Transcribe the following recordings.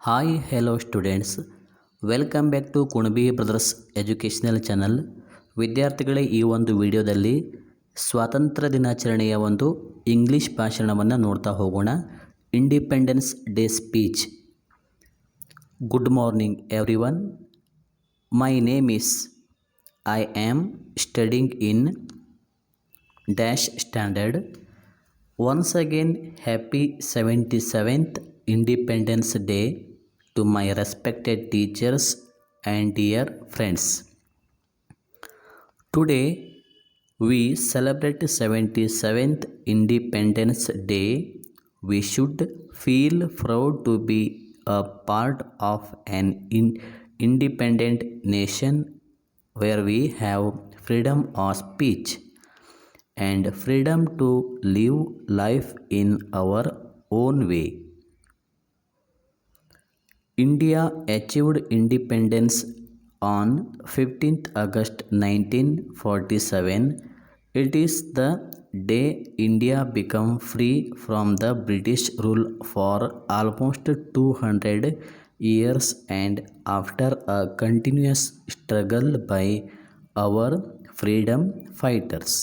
Hi hello students, welcome back to Kunabi brothers educational channel. ವಿದ್ಯಾರ್ಥಿಗಳೇ, ಈ ಒಂದು ವಿಡಿಯೋದಲ್ಲಿ ಸ್ವಾತಂತ್ರ್ಯ ದಿನಾಚರಣೆಯ ಒಂದು ಇಂಗ್ಲೀಷ್ ಭಾಷಣವನ್ನು ನೋಡ್ತಾ ಹೋಗೋಣ. Independence day speech. Good morning everyone. My name is I am studying in dash standard. Once again, happy 77th Independence Day to my respected teachers and dear friends. Today, we celebrate 77th Independence Day. We should feel proud to be a part of an independent nation where we have freedom of speech and freedom to live life in our own way. India achieved independence on 15th August 1947. It is the day India became free from the British rule for almost 200 years, and after a continuous struggle by our freedom fighters.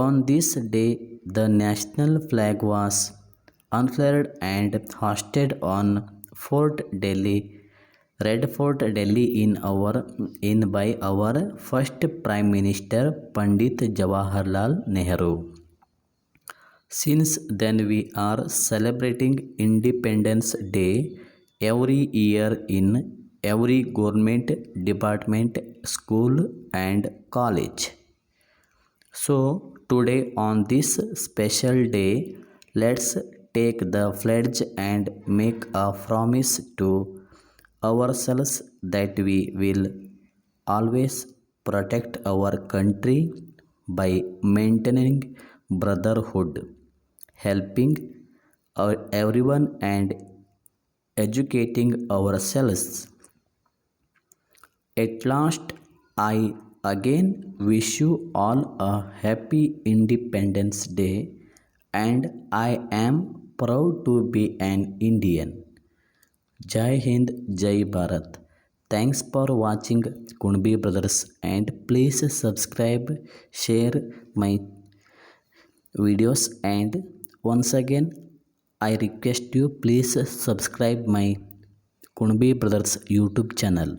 On this day, the national flag was unfurled and hoisted on Fort Delhi, Red Fort Delhi, by our first Prime Minister Pandit Jawaharlal Nehru. Since then, we are celebrating Independence Day every year in every government department, school and college. So today, on this special day, let's take the pledge and make a promise to ourselves that we will always protect our country by maintaining brotherhood, helping everyone and educating ourselves. At last, I again wish you all a happy Independence Day, and I am proud to be an Indian. Jai Hind, Jai Bharat. Thanks for watching Kunbi Brothers, and please subscribe, share my videos, and once again I request you, please subscribe my Kunbi Brothers YouTube channel.